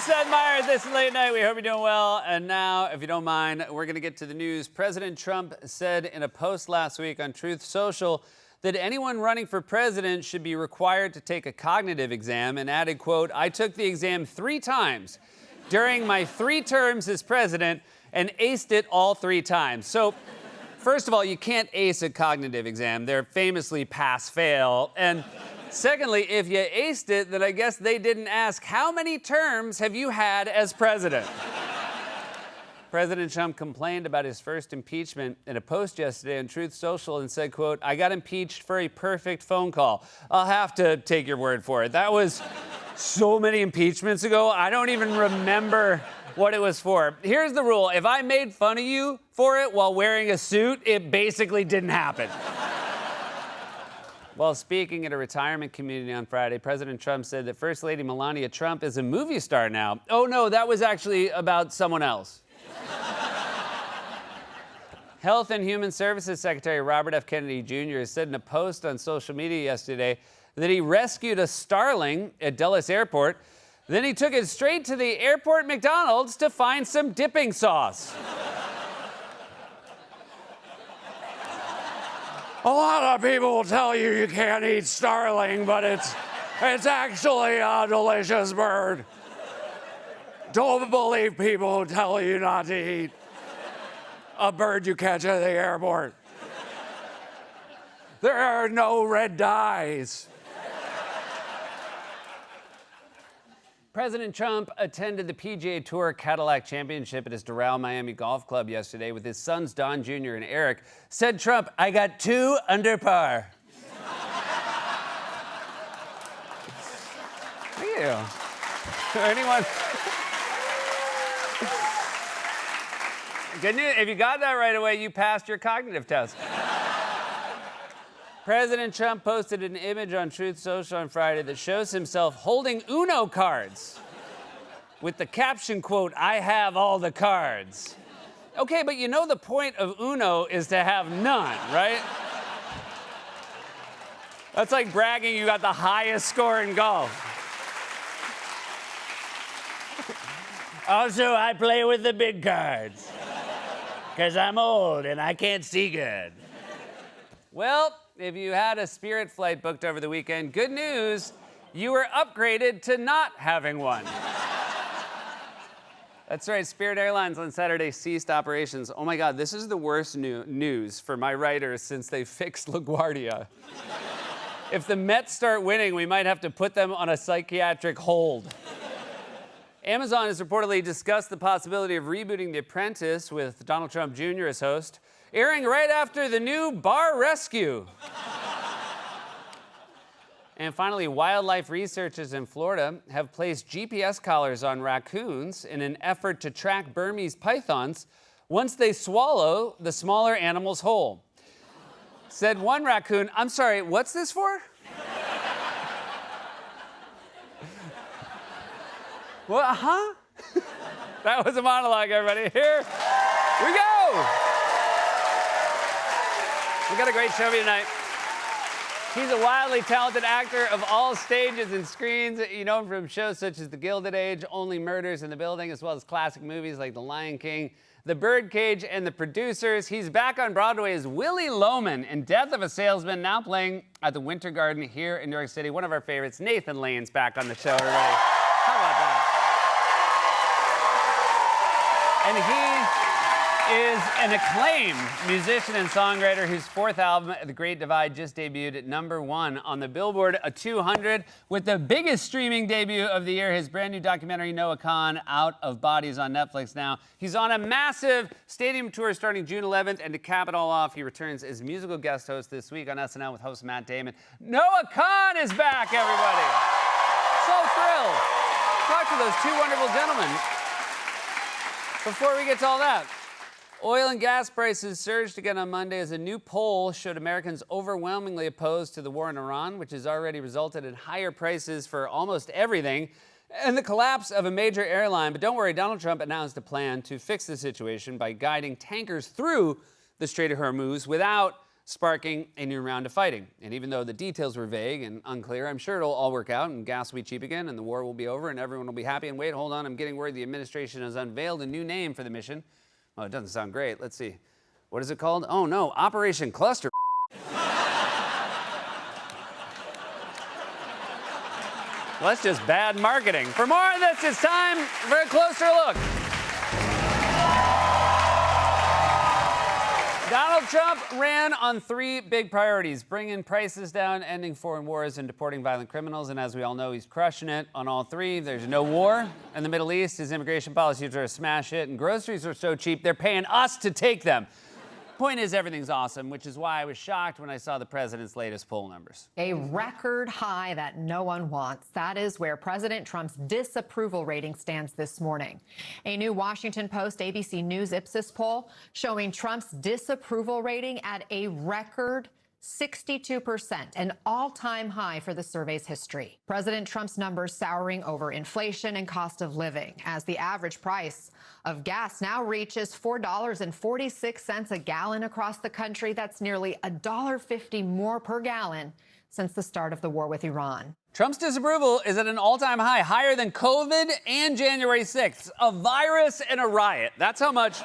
Seth Meyers. This is Late Night. We hope you're doing well. And now, if you don't mind, we're going to get to the news. President Trump said in a post last week on Truth Social that anyone running for president should be required to take a cognitive exam and added, quote, "I took the exam 3 times during my 3 terms as president and aced it all 3 times." So, first of all, you can't ace a cognitive exam. They're famously pass-fail. And secondly, if you aced it, then I guess they didn't ask, how many terms have you had as president? President Trump complained about his first impeachment in a post yesterday on Truth Social and said, quote, "I got impeached for a perfect phone call." I'll have to take your word for it. That was so many impeachments ago, I don't even remember what it was for. Here's the rule. If I made fun of you for it while wearing a suit, it basically didn't happen. While speaking at a retirement community on Friday, President Trump said that First Lady Melania Trump is a movie star now. Oh, no, that was actually about someone else. Health and Human Services Secretary Robert F. Kennedy Jr. said in a post on social media yesterday that he rescued a starling at Dulles Airport. Then he took it straight to the airport McDonald's to find some dipping sauce. A lot of people will tell you you can't eat starling, but it's actually a delicious bird. Don't believe people who tell you not to eat a bird you catch at the airport. There are no red dyes. President Trump attended the PGA Tour Cadillac Championship at his Doral Miami Golf Club yesterday with his sons Don Jr. and Eric. Said Trump, "I got 2 under par." Thank you. Anyone? Good news. If you got that right away, you passed your cognitive test. President Trump posted an image on Truth Social on Friday that shows himself holding Uno cards with the caption, quote, "I have all the cards." Okay, but you know the point of Uno is to have none, right? That's like bragging you got the highest score in golf. Also, I play with the big cards because I'm old and I can't see good. Well, if you had a Spirit flight booked over the weekend, good news, you were upgraded to not having one. That's right, Spirit Airlines on Saturday ceased operations. Oh my God, this is the worst news for my writers since they fixed LaGuardia. If the Mets start winning, we might have to put them on a psychiatric hold. Amazon has reportedly discussed the possibility of rebooting The Apprentice with Donald Trump Jr. as host, airing right after the new Bar Rescue. And finally, wildlife researchers in Florida have placed GPS collars on raccoons in an effort to track Burmese pythons once they swallow the smaller animals whole. Said one raccoon, "I'm sorry, what's this for?" Well, huh? That was a monologue, everybody. Here we go. We got a great show for you tonight. He's a wildly talented actor of all stages and screens. You know him from shows such as The Gilded Age, Only Murders in the Building, as well as classic movies like The Lion King, The Birdcage, and The Producers. He's back on Broadway as Willie Loman in Death of a Salesman, now playing at the Winter Garden here in New York City. One of our favorites, Nathan Lane's back on the show, everybody. How about that? And he is an acclaimed musician and songwriter whose 4th album, The Great Divide, just debuted at #1 on the Billboard 200 with the biggest streaming debut of the year, his brand new documentary, Noah Kahan, Out of Body, is on Netflix now. He's on a massive stadium tour starting June 11th, and to cap it all off, he returns as musical guest host this week on SNL with host Matt Damon. Noah Kahan is back, everybody. So thrilled. Talk to those 2 wonderful gentlemen. Before we get to all that, oil and gas prices surged again on Monday as a new poll showed Americans overwhelmingly opposed to the war in Iran, which has already resulted in higher prices for almost everything and the collapse of a major airline. But don't worry, Donald Trump announced a plan to fix the situation by guiding tankers through the Strait of Hormuz without sparking a new round of fighting. And even though the details were vague and unclear, I'm sure it'll all work out and gas will be cheap again and the war will be over and everyone will be happy. And wait, hold on, I'm getting word the administration has unveiled a new name for the mission. Well, it doesn't sound great. Let's see. What is it called? Oh no, Operation Cluster. Well, that's just bad marketing. For more on this, it's time for a closer look. Donald Trump ran on 3 big priorities: bringing prices down, ending foreign wars, and deporting violent criminals. And as we all know, he's crushing it on all 3. There's no war in the Middle East. His immigration policies are a smash hit, and groceries are so cheap, they're paying us to take them. Point is, everything's awesome, which is why I was shocked when I saw the president's latest poll numbers. A record high that no one wants. That is where President Trump's disapproval rating stands this morning. A new Washington Post ABC News Ipsos poll showing Trump's disapproval rating at a record 62%, an all-time high for the survey's history. President Trump's numbers souring over inflation and cost of living, as the average price of gas now reaches $4.46 a gallon across the country. That's nearly $1.50 more per gallon since the start of the war with Iran. Trump's disapproval is at an all-time high, higher than COVID and January 6th, a virus and a riot. That's how much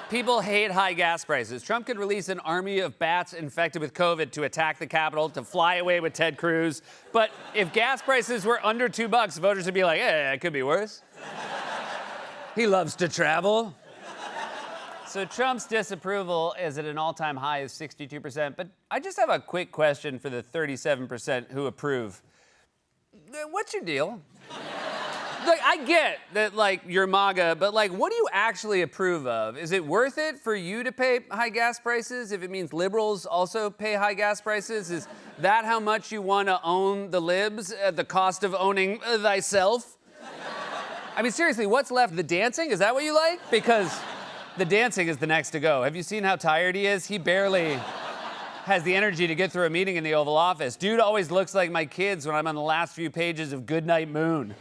people hate high gas prices. Trump could release an army of bats infected with COVID to attack the Capitol, to fly away with Ted Cruz. But if gas prices were under $2, voters would be like, it could be worse. He loves to travel. So Trump's disapproval is at an all-time high of 62%. But I just have a quick question for the 37% who approve. What's your deal? Like, I get that, like, you're MAGA, but, like, what do you actually approve of? Is it worth it for you to pay high gas prices if it means liberals also pay high gas prices? Is that how much you want to own the libs at the cost of owning thyself? I mean, seriously, what's left? The dancing? Is that what you like? Because the dancing is the next to go. Have you seen how tired he is? He barely has the energy to get through a meeting in the Oval Office. Dude always looks like my kids when I'm on the last few pages of Goodnight Moon.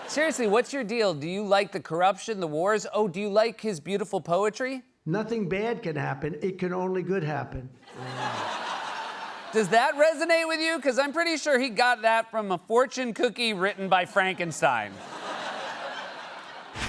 Seriously, what's your deal? Do you like the corruption, the wars? Oh, do you like his beautiful poetry? Nothing bad can happen. It can only good happen. Does that resonate with you? Because I'm pretty sure he got that from a fortune cookie written by Frankenstein.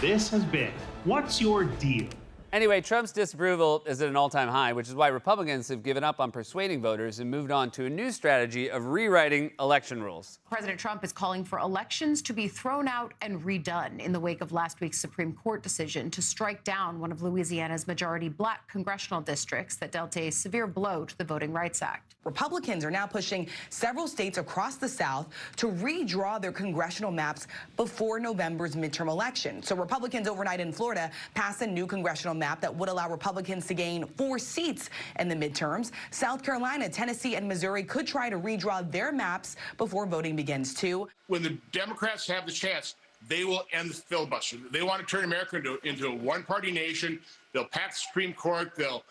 This has been What's Your Deal? Anyway, Trump's disapproval is at an all-time high, which is why Republicans have given up on persuading voters and moved on to a new strategy of rewriting election rules. President Trump is calling for elections to be thrown out and redone in the wake of last week's Supreme Court decision to strike down one of Louisiana's majority black congressional districts that dealt a severe blow to the Voting Rights Act. Republicans are now pushing several states across the South to redraw their congressional maps before November's midterm election. So Republicans overnight in Florida passed a new congressional map that would allow Republicans to gain 4 seats in the midterms. South Carolina, Tennessee, and Missouri could try to redraw their maps before voting begins too. When the Democrats have the chance, they will end the filibuster. They want to turn America into a one-party nation. They'll pack the Supreme Court. They'll,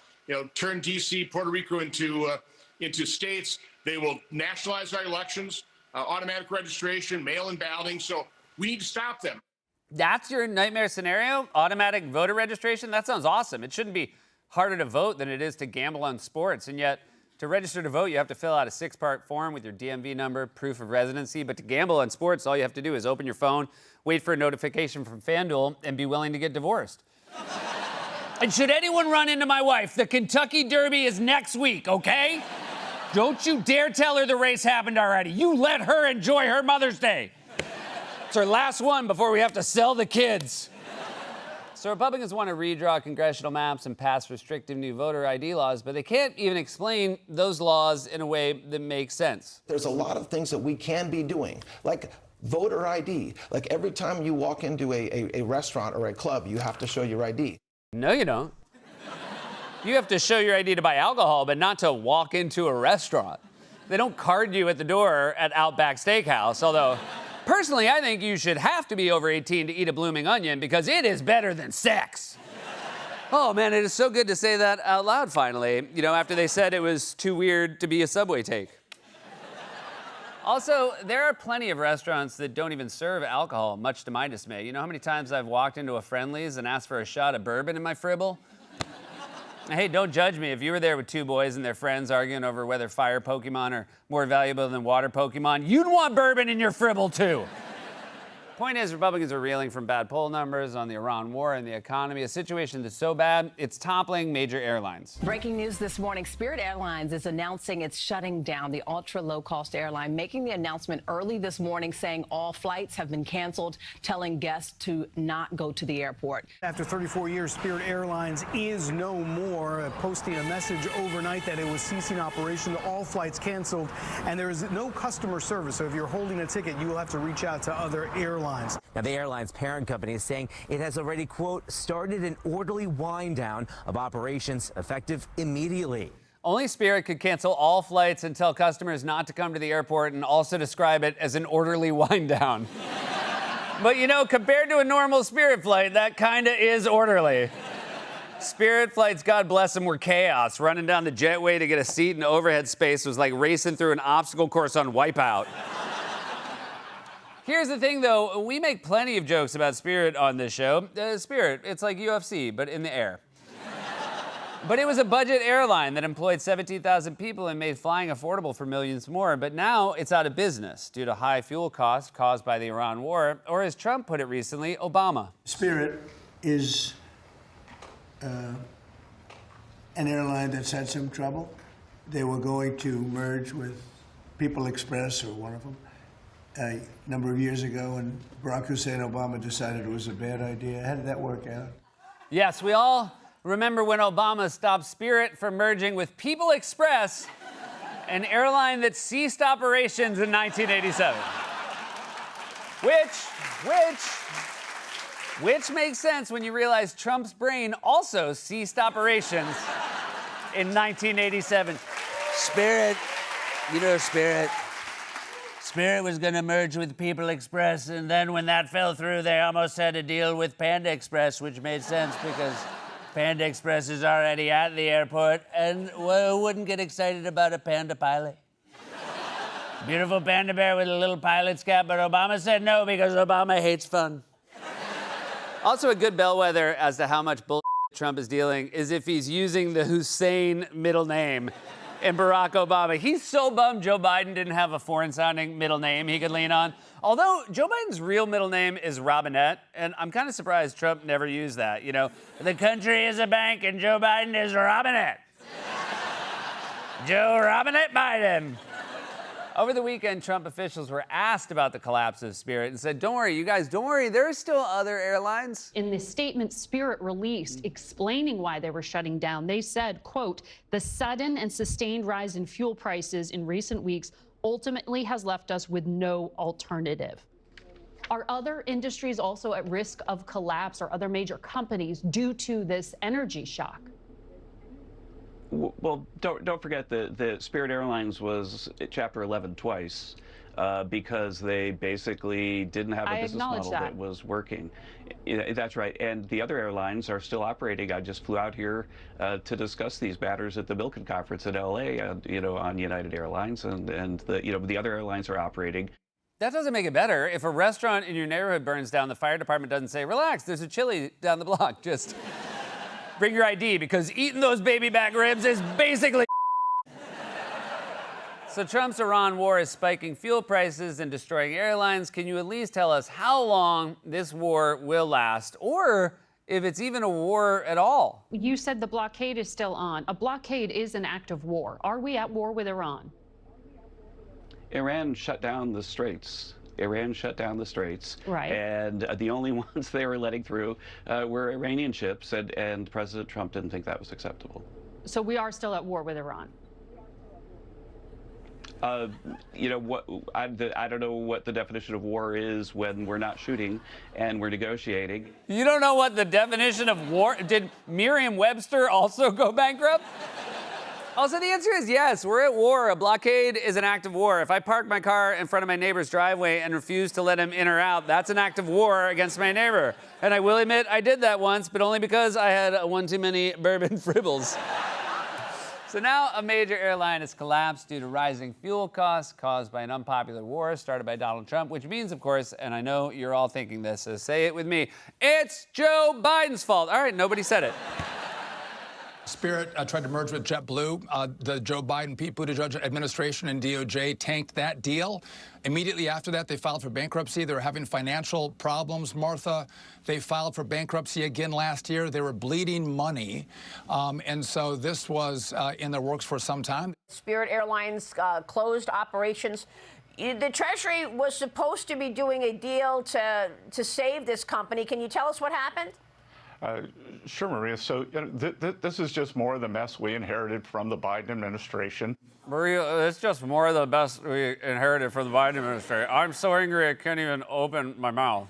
turn D.C., Puerto Rico into states. They will nationalize our elections, automatic registration, mail-in balloting. So we need to stop them. That's your nightmare scenario? Automatic voter registration? That sounds awesome. It shouldn't be harder to vote than it is to gamble on sports. And yet, to register to vote, you have to fill out a 6-part form with your DMV number, proof of residency. But to gamble on sports, all you have to do is open your phone, wait for a notification from FanDuel, and be willing to get divorced. And should anyone run into my wife, the Kentucky Derby is next week, okay? Don't you dare tell her the race happened already. You let her enjoy her Mother's Day. It's our last one before we have to sell the kids. So Republicans want to redraw congressional maps and pass restrictive new voter ID laws, but they can't even explain those laws in a way that makes sense. There's a lot of things that we can be doing, like voter ID. Like every time you walk into a restaurant or a club, you have to show your ID. No, you don't. You have to show your ID to buy alcohol, but not to walk into a restaurant. They don't card you at the door at Outback Steakhouse, although personally, I think you should have to be over 18 to eat a blooming onion because it is better than sex. Oh man, it is so good to say that out loud finally, after they said it was too weird to be a Subway take. Also, there are plenty of restaurants that don't even serve alcohol, much to my dismay. You know how many times I've walked into a Friendly's and asked for a shot of bourbon in my fribble? Hey, don't judge me. If you were there with two boys and their friends arguing over whether fire Pokemon are more valuable than water Pokemon, you'd want bourbon in your Fribble, too. Point is, Republicans are reeling from bad poll numbers on the Iran war and the economy, a situation that's so bad, it's toppling major airlines. Breaking news this morning, Spirit Airlines is announcing it's shutting down. The ultra-low-cost airline making the announcement early this morning, saying all flights have been canceled, telling guests to not go to the airport. After 34 years, Spirit Airlines is no more, posting a message overnight that it was ceasing operation, all flights canceled, and there is no customer service. So if you're holding a ticket, you will have to reach out to other airlines. Now, the airline's parent company is saying it has already, quote, started an orderly wind down of operations effective immediately. Only Spirit could cancel all flights and tell customers not to come to the airport and also describe it as an orderly wind down. But you know, compared to a normal Spirit flight, that kinda is orderly. Spirit flights, God bless them, were chaos. Running down the jetway to get a seat in overhead space was like racing through an obstacle course on Wipeout. Here's the thing, though. We make plenty of jokes about Spirit on this show. Spirit, it's like UFC, but in the air. But it was a budget airline that employed 17,000 people and made flying affordable for millions more. But now it's out of business due to high fuel costs caused by the Iran war, or as Trump put it recently, Obama. Spirit is an airline that's had some trouble. They were going to merge with People Express, or one of them, a number of years ago, and Barack Hussein Obama decided it was a bad idea. How did that work out? Yes, we all remember when Obama stopped Spirit from merging with People Express, an airline that ceased operations in 1987. Which makes sense when you realize Trump's brain also ceased operations in 1987. Spirit, you know, Spirit was going to merge with People Express, and then when that fell through, they almost had to deal with Panda Express, which made sense because Panda Express is already at the airport, and well, wouldn't get excited about a panda pilot. Beautiful panda bear with a little pilot's cap, but Obama said no because Obama hates fun. Also, a good bellwether as to how much bull Trump is dealing is if he's using the Hussein middle name in Barack Obama. He's so bummed Joe Biden didn't have a foreign-sounding middle name he could lean on. Although Joe Biden's real middle name is Robinette, and I'm kind of surprised Trump never used that. You know, the country is a bank and Joe Biden is Robinette. Joe Robinette Biden. Over the weekend, Trump officials were asked about the collapse of Spirit and said, don't worry, you guys, don't worry, there are still other airlines. In the statement Spirit released explaining why they were shutting down, they said, quote, the sudden and sustained rise in fuel prices in recent weeks ultimately has left us with no alternative. Are other industries also at risk of collapse, or other major companies, due to this energy shock? Well, don't forget that the Spirit Airlines was Chapter 11 twice because they basically didn't have a business model that was working. That's right. And the other airlines are still operating. I just flew out here to discuss these matters at the Milken Conference in LA, on United Airlines, and the other airlines are operating. That doesn't make it better. If a restaurant in your neighborhood burns down, the fire department doesn't say, relax, there's a Chili down the block. Just bring your ID, because eating those baby back ribs is basically So Trump's Iran war is spiking fuel prices and destroying airlines. Can you at least tell us how long this war will last, or if it's even a war at all? You said the blockade is still on. A blockade is an act of war. Are we at war with Iran? Iran shut down the straits. Right. And the only ones they were letting through were Iranian ships, and President Trump didn't think that was acceptable. So we are still at war with Iran. I don't know what the definition of war is when we're not shooting and we're negotiating. You don't know what the definition of war? Did Merriam-Webster also go bankrupt? Also, the answer is yes, we're at war. A blockade is an act of war. If I park my car in front of my neighbor's driveway and refuse to let him in or out, that's an act of war against my neighbor. And I will admit I did that once, but only because I had one too many bourbon fribbles. So now a major airline has collapsed due to rising fuel costs caused by an unpopular war started by Donald Trump, which means, of course, and I know you're all thinking this, so say it with me, it's Joe Biden's fault. All right, nobody said it. Spirit tried to merge with JetBlue. The Joe Biden, Pete Buttigieg administration and DOJ tanked that deal. Immediately after that, they filed for bankruptcy. They were having financial problems. Martha, they filed for bankruptcy again last year. They were bleeding money. And so this was in the works for some time. Spirit Airlines closed operations. The Treasury was supposed to be doing a deal to save this company. Can you tell us what happened? Sure, Maria. So this is just more of the mess we inherited from the Biden administration. Maria, it's just more of the mess we inherited from the Biden administration. I'm so angry I can't even open my mouth.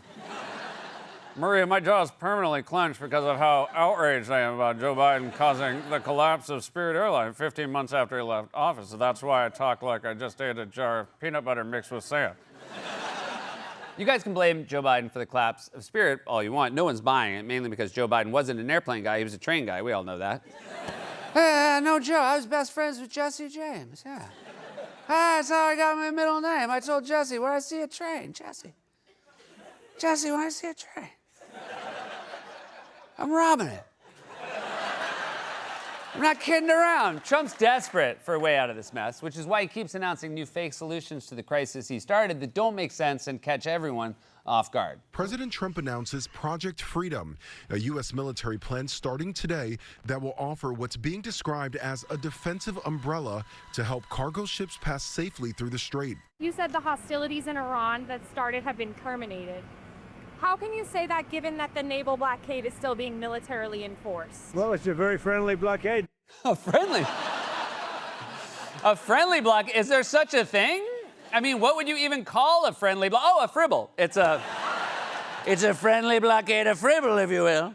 Maria, my jaw is permanently clenched because of how outraged I am about Joe Biden causing the collapse of Spirit Airlines 15 months after he left office. So that's why I talk like I just ate a jar of peanut butter mixed with sand. You guys can blame Joe Biden for the collapse of Spirit all you want. No one's buying it, mainly because Joe Biden wasn't an airplane guy. He was a train guy. We all know that. No, Joe, I was best friends with Jesse James, yeah. That's how I got my middle name. I told Jesse, when I see a train, Jesse, when I see a train, I'm robbing it. I'm not kidding around. Trump's desperate for a way out of this mess, which is why he keeps announcing new fake solutions to the crisis he started that don't make sense and catch everyone off guard. President Trump announces Project Freedom, a U.S. military plan starting today that will offer what's being described as a defensive umbrella to help cargo ships pass safely through the strait. You said the hostilities in Iran that started have been terminated. How can you say that given that the naval blockade is still being militarily enforced? Well, it's a very friendly blockade. A friendly blockade? Is there such a thing? I mean, what would you even call a friendly blockade? Oh, a fribble. It's a friendly blockade, a fribble, if you will.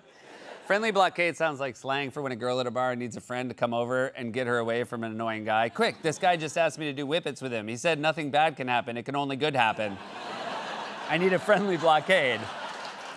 Friendly blockade sounds like slang for when a girl at a bar needs a friend to come over and get her away from an annoying guy. Quick, this guy just asked me to do whippets with him. He said nothing bad can happen. It can only good happen. I need a friendly blockade.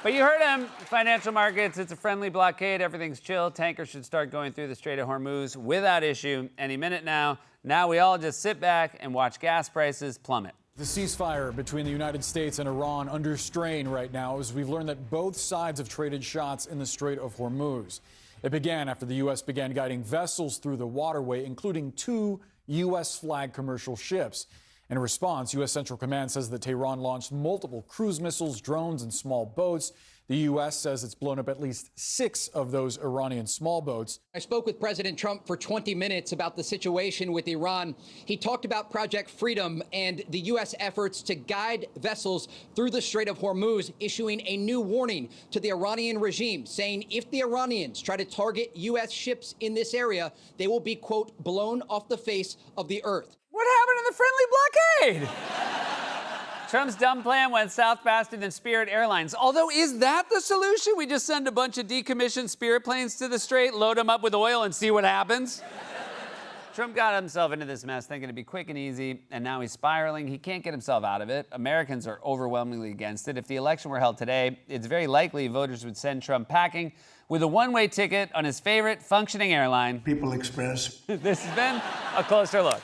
But you heard him, financial markets, it's a friendly blockade, everything's chill. Tankers should start going through the Strait of Hormuz without issue any minute now. Now we all just sit back and watch gas prices plummet. The ceasefire between the United States and Iran under strain right now as we've learned that both sides have traded shots in the Strait of Hormuz. It began after the U.S. began guiding vessels through the waterway, including 2 U.S.-flagged commercial ships. In response, U.S. Central Command says that Tehran launched multiple cruise missiles, drones, and small boats. The U.S. says it's blown up at least 6 of those Iranian small boats. I spoke with President Trump for 20 minutes about the situation with Iran. He talked about Project Freedom and the U.S. efforts to guide vessels through the Strait of Hormuz, issuing a new warning to the Iranian regime, saying if the Iranians try to target U.S. ships in this area, they will be, quote, blown off the face of the earth. What happened to the friendly blockade? Trump's dumb plan went south faster than Spirit Airlines. Although, is that the solution? We just send a bunch of decommissioned Spirit planes to the Strait, load them up with oil, and see what happens? Trump got himself into this mess thinking it'd be quick and easy, and now he's spiraling. He can't get himself out of it. Americans are overwhelmingly against it. If the election were held today, it's very likely voters would send Trump packing with a one-way ticket on his favorite functioning airline, People Express. This has been A Closer Look.